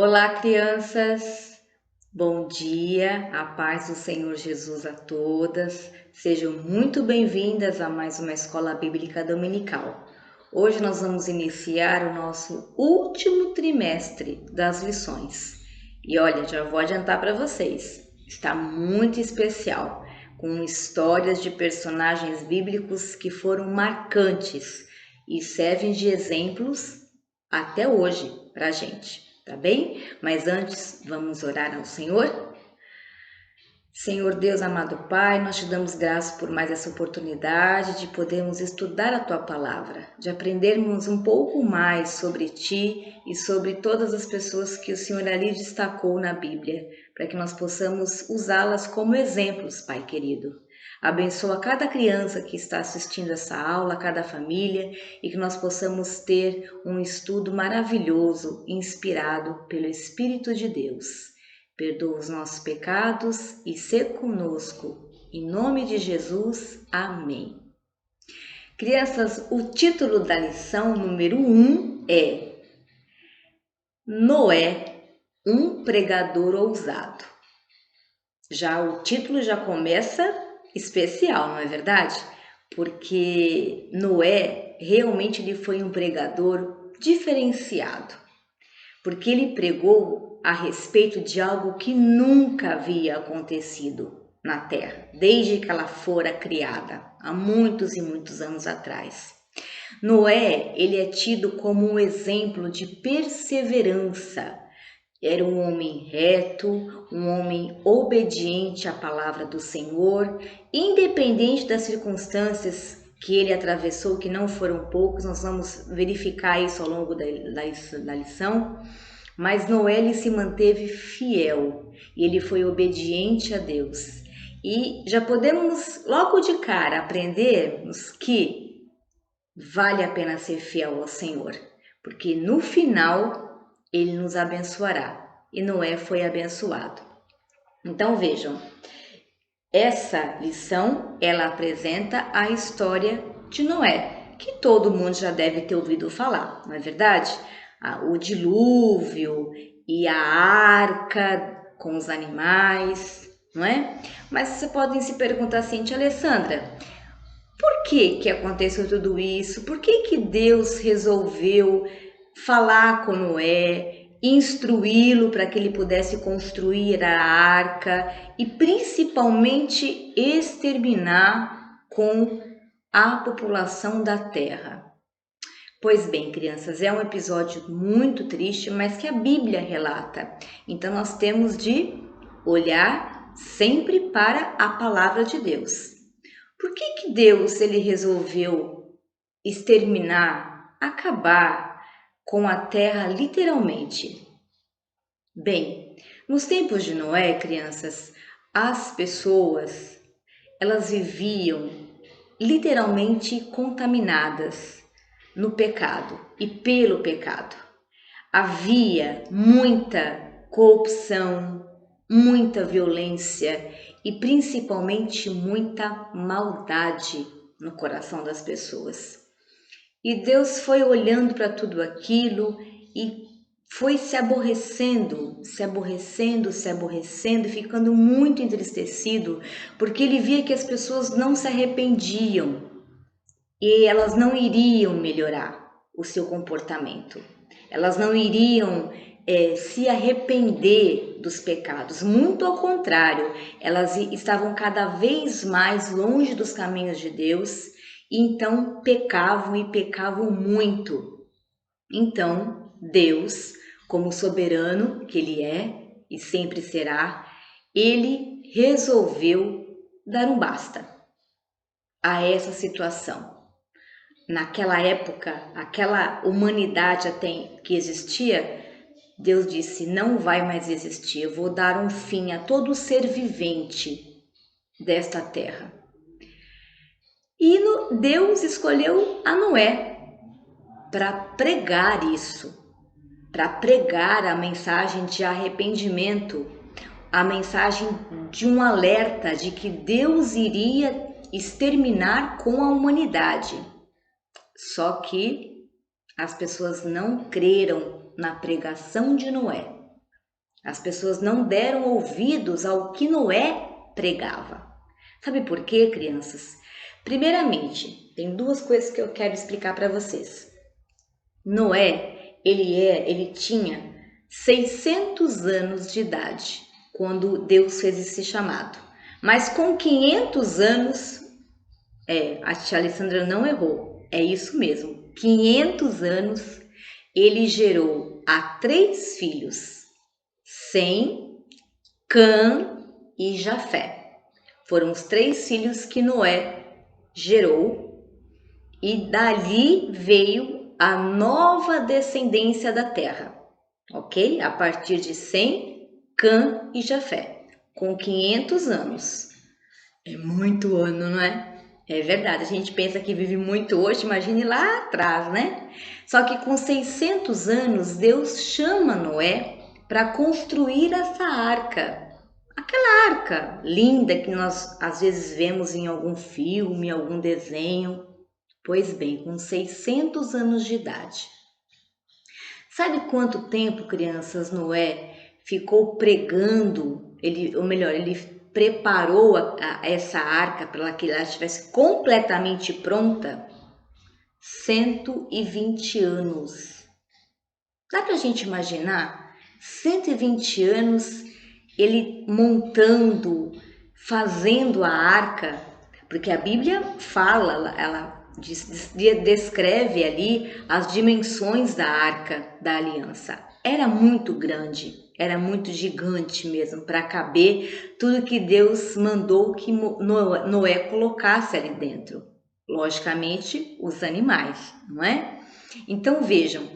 Olá, crianças! Bom dia, a paz do Senhor Jesus a todas. Sejam muito bem-vindas a mais uma Escola Bíblica Dominical. Hoje nós vamos iniciar o nosso último trimestre das lições. E olha, já vou adiantar para vocês, está muito especial, com histórias de personagens bíblicos que foram marcantes e servem de exemplos até hoje para a gente. Tá bem? Mas antes, vamos orar ao Senhor? Senhor Deus, amado Pai, nós te damos graças por mais essa oportunidade de podermos estudar a Tua Palavra, de aprendermos um pouco mais sobre Ti e sobre todas as pessoas que o Senhor ali destacou na Bíblia, para que nós possamos usá-las como exemplos, Pai querido. Abençoa cada criança que está assistindo essa aula, cada família, e que nós possamos ter um estudo maravilhoso, inspirado pelo Espírito de Deus. Perdoa os nossos pecados e sê conosco. Em nome de Jesus, amém. Crianças, o título da lição número 1 é Noé, um pregador ousado. Já o título já começa especial, não é verdade? Porque Noé realmente ele foi um pregador diferenciado, porque ele pregou a respeito de algo que nunca havia acontecido na Terra, desde que ela fora criada, há muitos e muitos anos atrás. Noé, ele é tido como um exemplo de perseverança. Era um homem reto, um homem obediente à palavra do Senhor, independente das circunstâncias que ele atravessou, que não foram poucos, nós vamos verificar isso ao longo da lição. Mas Noé ele se manteve fiel e ele foi obediente a Deus. E já podemos logo de cara aprendermos que vale a pena ser fiel ao Senhor, porque no final ele nos abençoará. E Noé foi abençoado. Então vejam, essa lição ela apresenta a história de Noé, que todo mundo já deve ter ouvido falar, não é verdade? O dilúvio e a arca com os animais, não é? Mas vocês podem se perguntar assim, tia Alessandra, por que aconteceu tudo isso? Por que Deus resolveu falar com Noé, instruí-lo para que ele pudesse construir a arca e principalmente exterminar com a população da terra? Pois bem, crianças, é um episódio muito triste, mas que a Bíblia relata. Então nós temos de olhar sempre para a palavra de Deus. Por que Deus ele resolveu exterminar, acabar com a terra literalmente? Bem, nos tempos de Noé, crianças, as pessoas elas viviam literalmente contaminadas no pecado e pelo pecado. Havia muita corrupção, muita violência e principalmente muita maldade no coração das pessoas. E Deus foi olhando para tudo aquilo e foi se aborrecendo, ficando muito entristecido, porque ele via que as pessoas não se arrependiam e elas não iriam melhorar o seu comportamento. Elas não iriam se arrepender dos pecados. Muito ao contrário, elas estavam cada vez mais longe dos caminhos de Deus e então pecavam e pecavam muito. Então, Deus, como soberano que Ele é e sempre será, Ele resolveu dar um basta a essa situação. Naquela época, aquela humanidade até que existia, Deus disse, não vai mais existir, eu vou dar um fim a todo ser vivente desta terra. E Deus escolheu a Noé para pregar isso, para pregar a mensagem de arrependimento, a mensagem de um alerta de que Deus iria exterminar com a humanidade. Só que as pessoas não creram na pregação de Noé. As pessoas não deram ouvidos ao que Noé pregava. Sabe por quê, crianças? Primeiramente, tem duas coisas que eu quero explicar para vocês. Noé, ele tinha 600 anos de idade quando Deus fez esse chamado. Mas com 500 anos, a tia Alessandra não errou, é isso mesmo, 500 anos ele gerou a 3 filhos, Sem, Cã e Jafé. Foram os 3 filhos que Noé gerou e dali veio a nova descendência da terra, ok? A partir de Sem, Cã e Jafé, com 500 anos. É muito ano, não é? É verdade, a gente pensa que vive muito hoje, imagine lá atrás, né? Só que com 600 anos, Deus chama Noé para construir essa arca. Aquela arca linda que nós às vezes vemos em algum filme, algum desenho. Pois bem, com 600 anos de idade. Sabe quanto tempo, crianças, Noé ficou pregando, ele preparou essa arca para que ela estivesse completamente pronta? 120 anos. Dá para a gente imaginar? 120 anos ele montando, fazendo a arca, porque a Bíblia fala, ela descreve ali as dimensões da arca da aliança. Era muito grande, era muito gigante mesmo, para caber tudo que Deus mandou que Noé colocasse ali dentro. Logicamente, os animais, não é? Então vejam,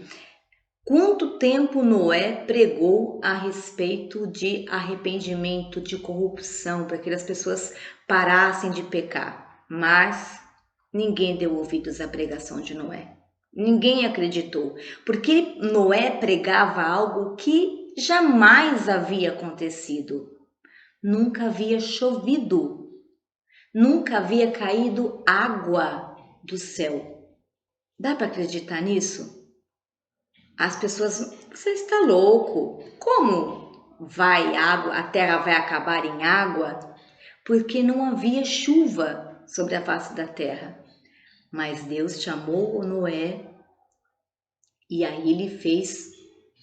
quanto tempo Noé pregou a respeito de arrependimento, de corrupção, para que as pessoas parassem de pecar. Mas ninguém deu ouvidos à pregação de Noé. Ninguém acreditou, porque Noé pregava algo que jamais havia acontecido. Nunca havia chovido, nunca havia caído água do céu. Dá para acreditar nisso? As pessoas, você está louco? Como vai água, a terra vai acabar em água? Porque não havia chuva sobre a face da terra. Mas Deus chamou Noé e aí ele fez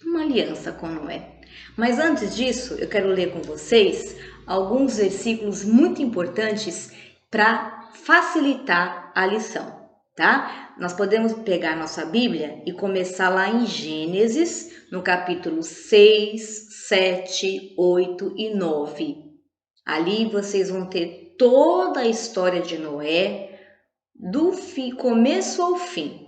uma aliança com Noé. Mas antes disso, eu quero ler com vocês alguns versículos muito importantes para facilitar a lição, tá? Nós podemos pegar nossa Bíblia e começar lá em Gênesis, no capítulo 6, 7, 8 e 9. Ali vocês vão ter toda a história de Noé, do começo ao fim.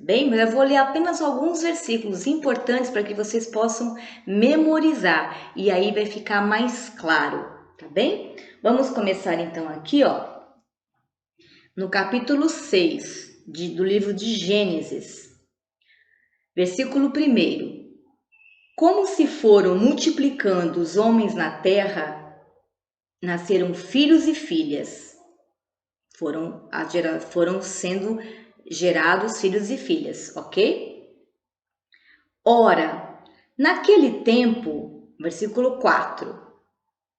Bem, mas eu vou ler apenas alguns versículos importantes para que vocês possam memorizar e aí vai ficar mais claro, tá bem? Vamos começar então aqui, ó, no capítulo 6 do livro de Gênesis, versículo 1. Como se foram multiplicando os homens na terra, nasceram filhos e filhas. Foram sendo gerados filhos e filhas, ok? Ora, naquele tempo, versículo 4.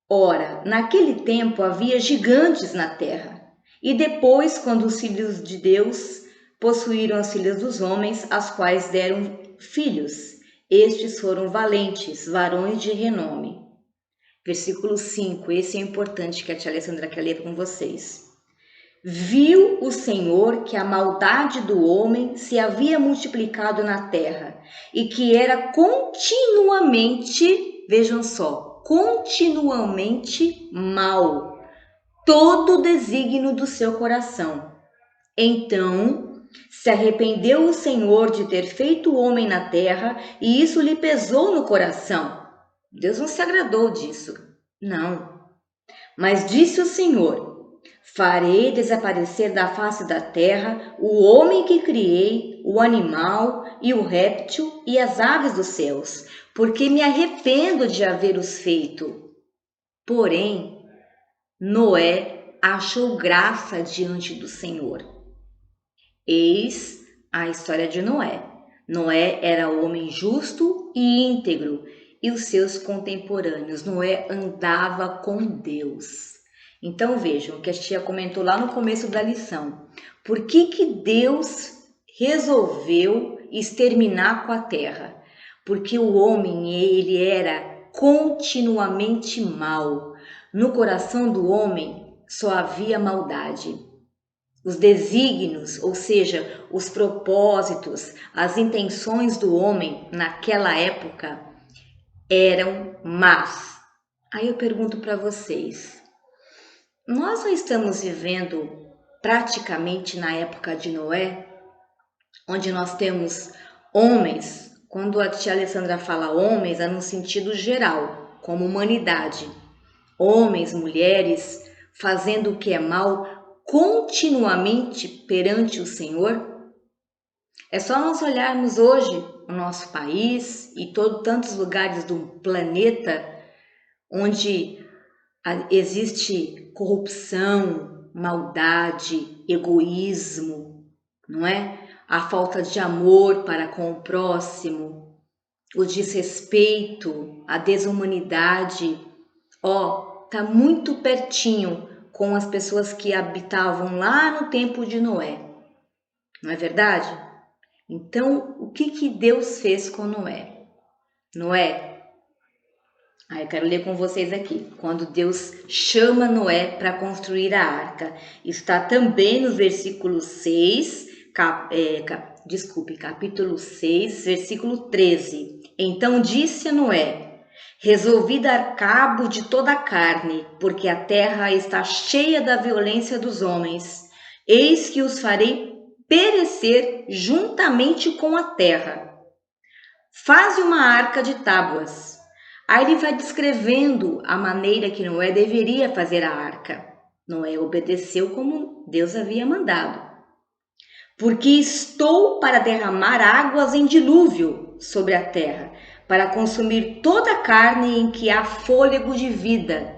Ora, naquele tempo havia gigantes na terra. E depois, quando os filhos de Deus possuíram as filhas dos homens, as quais deram filhos, estes foram valentes, varões de renome. Versículo 5, esse é importante que a tia Alessandra quer ler com vocês. Viu o Senhor que a maldade do homem se havia multiplicado na terra e que era continuamente, vejam só, continuamente mal, todo o desígnio do seu coração. Então se arrependeu o Senhor de ter feito o homem na terra e isso lhe pesou no coração. Deus não se agradou disso, não. Mas disse o Senhor: farei desaparecer da face da terra o homem que criei, o animal e o réptil e as aves dos céus, porque me arrependo de havê-los feito. Porém, Noé achou graça diante do Senhor. Eis a história de Noé. Noé era homem justo e íntegro, e os seus contemporâneos. Noé andava com Deus. Então vejam o que a tia comentou lá no começo da lição. Por que Deus resolveu exterminar com a terra? Porque o homem, ele era continuamente mau. No coração do homem só havia maldade. Os desígnios, ou seja, os propósitos, as intenções do homem naquela época eram más. Aí eu pergunto para vocês, nós não estamos vivendo praticamente na época de Noé, onde nós temos homens, quando a tia Alessandra fala homens, é no sentido geral, como humanidade, homens, mulheres, fazendo o que é mal continuamente perante o Senhor? É só nós olharmos hoje o nosso país e tantos lugares do planeta onde existe corrupção, maldade, egoísmo, não é? A falta de amor para com o próximo, o desrespeito, a desumanidade, tá muito pertinho com as pessoas que habitavam lá no tempo de Noé, não é verdade? Então, o que Deus fez com Noé? Noé, eu quero ler com vocês aqui, quando Deus chama Noé para construir a arca, está também no versículo 6, capítulo 6, versículo 13. Então disse a Noé: resolvi dar cabo de toda a carne, porque a terra está cheia da violência dos homens. Eis que os farei perecer juntamente com a terra. Faze uma arca de tábuas. Aí ele vai descrevendo a maneira que Noé deveria fazer a arca. Noé obedeceu como Deus havia mandado. Porque estou para derramar águas em dilúvio sobre a terra, para consumir toda a carne em que há fôlego de vida.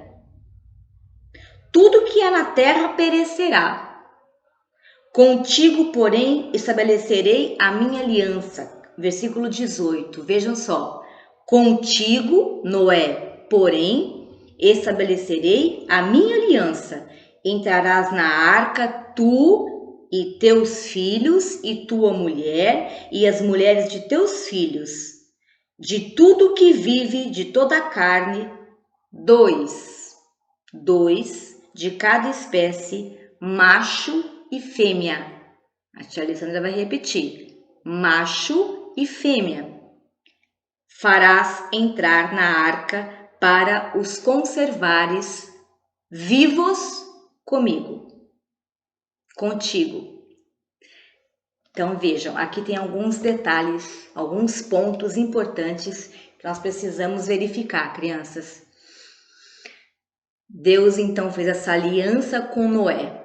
Tudo que há na terra perecerá. Contigo, porém, estabelecerei a minha aliança. Versículo 18, vejam só. Contigo, Noé, porém, estabelecerei a minha aliança. Entrarás na arca, tu e teus filhos, e tua mulher, e as mulheres de teus filhos. De tudo que vive, de toda a carne, dois de cada espécie, macho e fêmea. A tia Alessandra vai repetir. Macho e fêmea. Farás entrar na arca para os conservares vivos comigo, contigo. Então vejam, aqui tem alguns detalhes, alguns pontos importantes que nós precisamos verificar, crianças. Deus então fez essa aliança com Noé,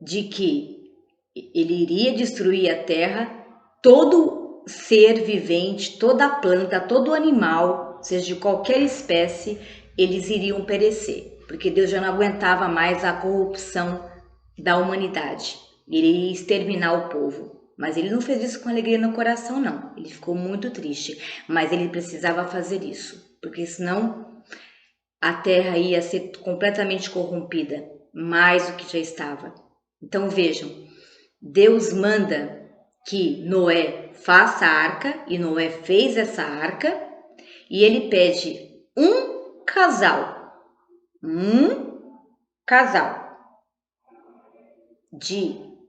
de que ele iria destruir a terra, todo ser vivente, toda planta, todo animal, seja de qualquer espécie, eles iriam perecer, porque Deus já não aguentava mais a corrupção da humanidade. Ele iria exterminar o povo. Mas ele não fez isso com alegria no coração, não. Ele ficou muito triste, mas ele precisava fazer isso, porque senão a terra ia ser completamente corrompida, mais do que já estava. Então vejam, Deus manda que Noé faça a arca, e Noé fez essa arca, e ele pede um casal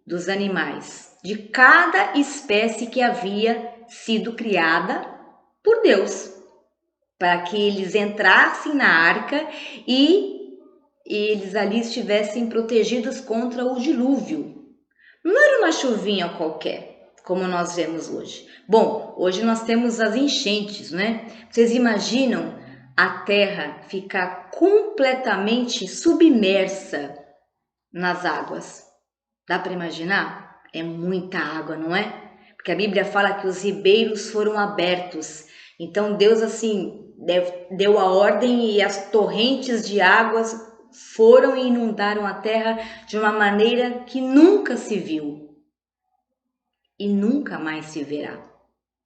dos animais, de cada espécie que havia sido criada por Deus, para que eles entrassem na arca e eles ali estivessem protegidos contra o dilúvio. Não era uma chuvinha qualquer, como nós vemos hoje. Bom, hoje nós temos as enchentes, né? Vocês imaginam a terra ficar completamente submersa nas águas? Dá para imaginar? É muita água, não é? Porque a Bíblia fala que os ribeiros foram abertos. Então Deus assim deu a ordem e as torrentes de águas foram e inundaram a terra de uma maneira que nunca se viu e nunca mais se verá.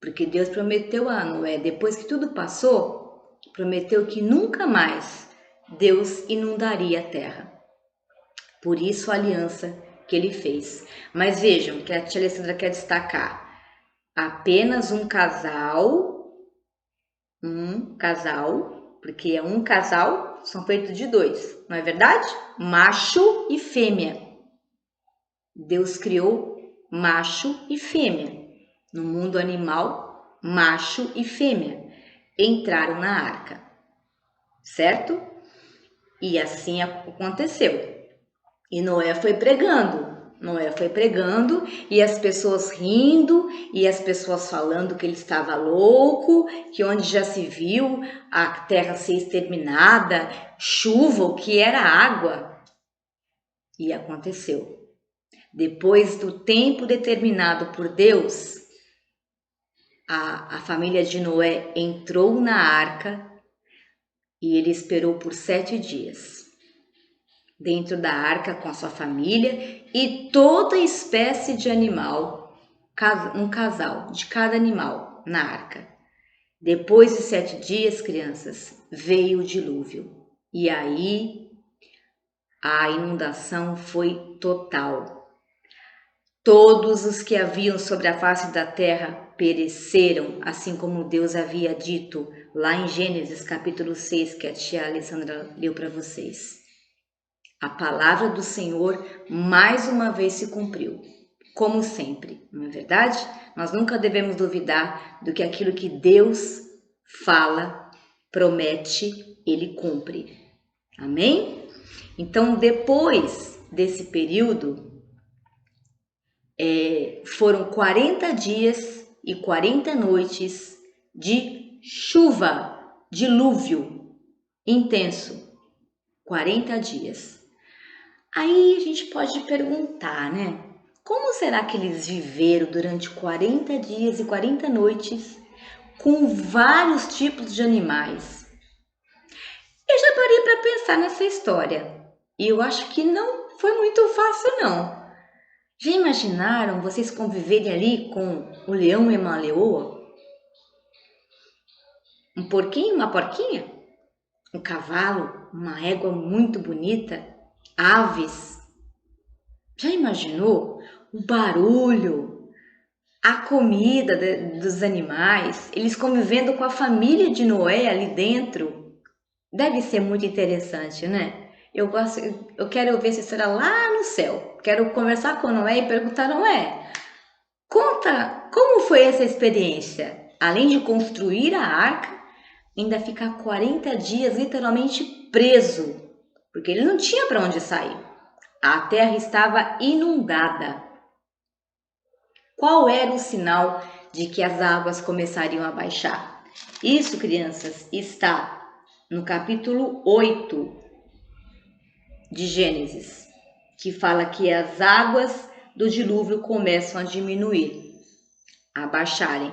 Porque Deus prometeu a Noé, depois que tudo passou, prometeu que nunca mais Deus inundaria a terra. Por isso a aliança que ele fez. Mas vejam que a tia Alessandra quer destacar: apenas um casal, porque é um casal, são feitos de dois, não é verdade? Macho e fêmea. Deus criou macho e fêmea. No mundo animal, macho e fêmea entraram na arca, certo? E assim aconteceu. E Noé foi pregando e as pessoas rindo e as pessoas falando que ele estava louco, que onde já se viu a terra ser exterminada, chuva, o que era água. E aconteceu. Depois do tempo determinado por Deus, a família de Noé entrou na arca e ele esperou por 7 dias. Dentro da arca com a sua família e toda espécie de animal, um casal de cada animal na arca. Depois de 7 dias, crianças, veio o dilúvio. E aí a inundação foi total. Todos os que haviam sobre a face da terra pereceram, assim como Deus havia dito lá em Gênesis capítulo 6, que a tia Alessandra leu para vocês. A palavra do Senhor mais uma vez se cumpriu, como sempre, não é verdade? Nós nunca devemos duvidar do que aquilo que Deus fala, promete, Ele cumpre. Amém? Então, depois desse período, foram 40 dias e 40 noites de chuva, dilúvio intenso. 40 dias. Aí a gente pode perguntar, né? Como será que eles viveram durante 40 dias e 40 noites com vários tipos de animais? Eu já parei para pensar nessa história e eu acho que não foi muito fácil, não. Já imaginaram vocês conviverem ali com o leão e uma leoa? Um porquinho e uma porquinha? Um cavalo, uma égua muito bonita? Aves? Já imaginou o barulho, a comida dos animais, eles convivendo com a família de Noé ali dentro? Deve ser muito interessante, né? Eu quero ver essa história lá no céu. Quero conversar com Noé e perguntar: Noé, conta como foi essa experiência? Além de construir a arca, ainda ficar 40 dias literalmente preso, porque ele não tinha para onde sair. A terra estava inundada. Qual era o sinal de que as águas começariam a baixar? Isso, crianças, está no capítulo 8 de Gênesis, que fala que as águas do dilúvio começam a diminuir, a baixarem.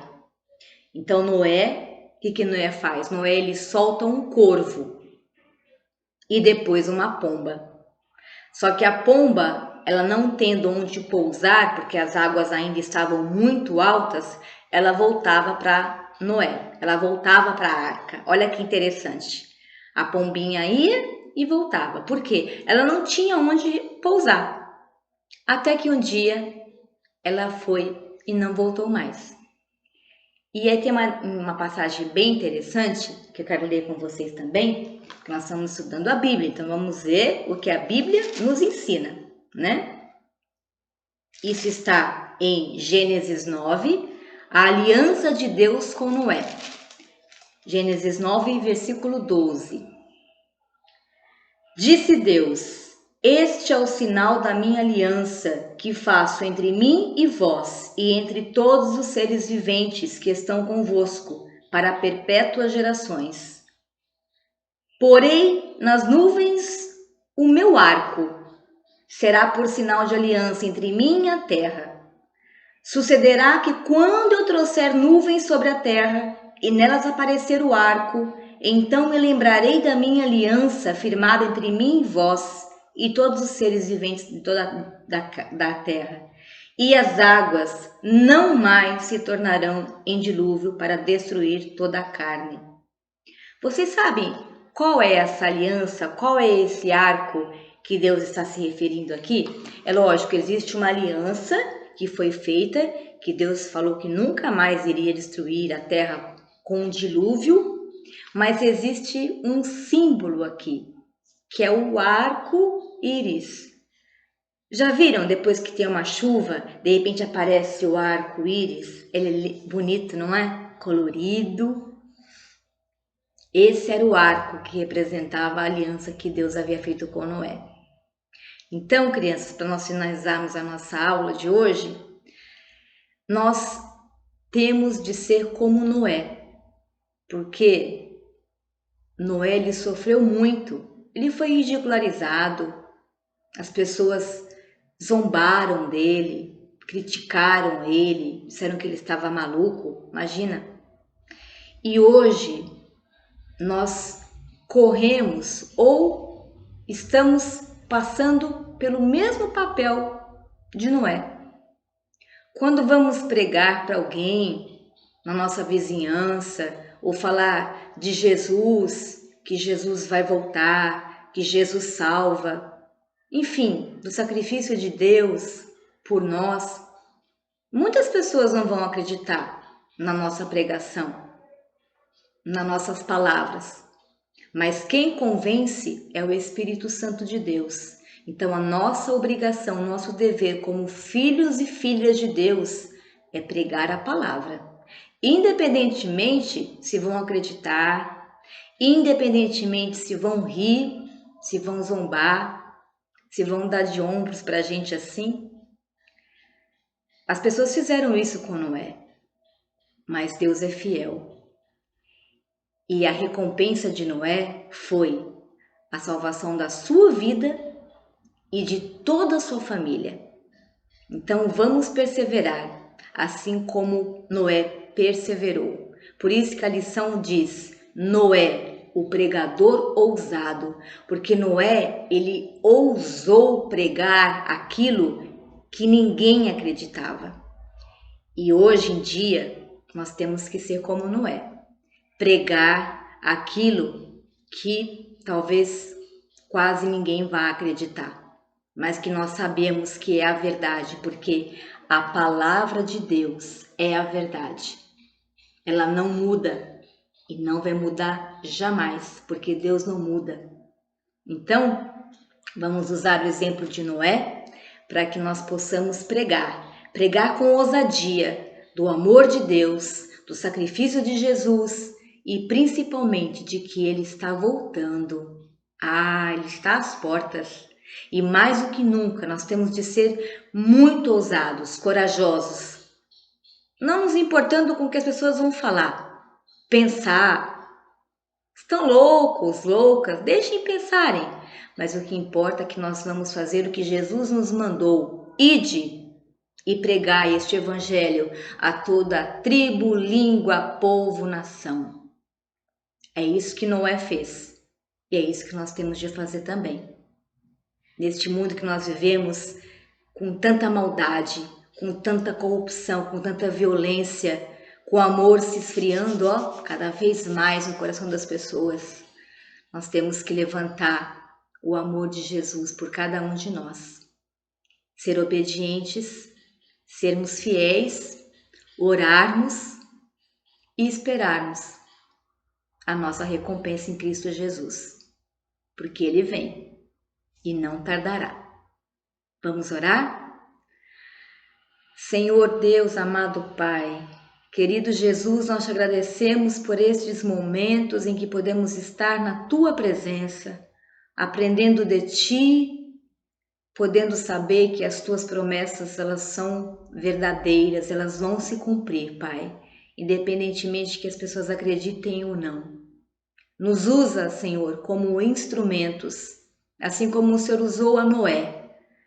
Então Noé, o que Noé faz? Noé ele solta um corvo e depois uma pomba. Só que a pomba, ela não tendo onde pousar, porque as águas ainda estavam muito altas, ela voltava para Noé, ela voltava para a arca. Olha que interessante. A pombinha ia e voltava. Por quê? Ela não tinha onde pousar. Até que um dia ela foi e não voltou mais. E aí tem uma passagem bem interessante, que eu quero ler com vocês também, que nós estamos estudando a Bíblia, então vamos ver o que a Bíblia nos ensina, né? Isso está em Gênesis 9, a aliança de Deus com Noé. Gênesis 9, versículo 12. Disse Deus: este é o sinal da minha aliança que faço entre mim e vós e entre todos os seres viventes que estão convosco para perpétuas gerações. Porei nas nuvens o meu arco, será por sinal de aliança entre mim e a terra. Sucederá que quando eu trouxer nuvens sobre a terra e nelas aparecer o arco, então me lembrarei da minha aliança firmada entre mim e vós e todos os seres viventes de toda da terra. e as águas não mais se tornarão em dilúvio para destruir toda a carne. Vocês sabem qual é essa aliança, qual é esse arco que Deus está se referindo aqui? É lógico, existe uma aliança que foi feita, que Deus falou que nunca mais iria destruir a terra com um dilúvio, mas existe um símbolo aqui, que é o arco-íris. Já viram, depois que tem uma chuva, de repente aparece o arco-íris? Ele é bonito, não é? Colorido. Esse era o arco que representava a aliança que Deus havia feito com Noé. Então, crianças, para nós finalizarmos a nossa aula de hoje, nós temos de ser como Noé, porque Noé ele sofreu muito, ele foi ridicularizado, as pessoas zombaram dele, criticaram ele, disseram que ele estava maluco, imagina. E hoje nós corremos ou estamos passando pelo mesmo papel de Noé. Quando vamos pregar para alguém na nossa vizinhança ou falar de Jesus, que Jesus vai voltar, que Jesus salva, enfim, do sacrifício de Deus por nós, muitas pessoas não vão acreditar na nossa pregação, nas nossas palavras. Mas quem convence é o Espírito Santo de Deus. Então a nossa obrigação, nosso dever como filhos e filhas de Deus é pregar a palavra. Independentemente se vão acreditar, independentemente se vão rir, se vão zombar, se vão dar de ombros para a gente assim. As pessoas fizeram isso com Noé, mas Deus é fiel. E a recompensa de Noé foi a salvação da sua vida e de toda a sua família. Então vamos perseverar, assim como Noé perseverou. Por isso que a lição diz: Noé, o pregador ousado, porque Noé, ele ousou pregar aquilo que ninguém acreditava. E hoje em dia nós temos que ser como Noé, pregar aquilo que talvez quase ninguém vá acreditar, mas que nós sabemos que é a verdade, porque a palavra de Deus é a verdade. Ela não muda e não vai mudar jamais, porque Deus não muda. Então, vamos usar o exemplo de Noé para que nós possamos pregar com ousadia do amor de Deus, do sacrifício de Jesus e principalmente de que Ele está voltando. Ele está às portas. E mais do que nunca, nós temos de ser muito ousados, corajosos, não nos importando com o que as pessoas vão falar, pensar. Estão loucos, loucas, deixem pensarem. Mas o que importa é que nós vamos fazer o que Jesus nos mandou. Ide e pregai este evangelho a toda tribo, língua, povo, nação. É isso que Noé fez. E é isso que nós temos de fazer também. Neste mundo que nós vivemos, com tanta maldade, com tanta corrupção, com tanta violência, com o amor se esfriando, cada vez mais no coração das pessoas, nós temos que levantar o amor de Jesus por cada um de nós. Ser obedientes, sermos fiéis, orarmos e esperarmos a nossa recompensa em Cristo Jesus, porque Ele vem e não tardará. Vamos orar? Senhor Deus, amado Pai, querido Jesus, nós te agradecemos por estes momentos em que podemos estar na Tua presença, aprendendo de Ti, podendo saber que as Tuas promessas, elas são verdadeiras, elas vão se cumprir, Pai, independentemente que as pessoas acreditem ou não. Nos usa, Senhor, como instrumentos, assim como o Senhor usou a Noé.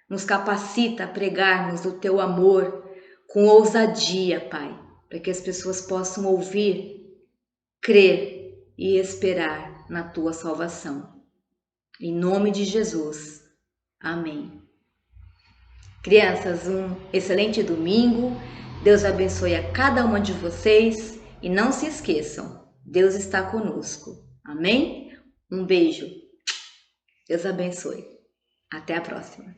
Nos capacita a pregarmos o Teu amor com ousadia, Pai, para que as pessoas possam ouvir, crer e esperar na Tua salvação. Em nome de Jesus. Amém. Crianças, um excelente domingo. Deus abençoe a cada uma de vocês e não se esqueçam, Deus está conosco. Amém? Um beijo. Deus abençoe. Até a próxima.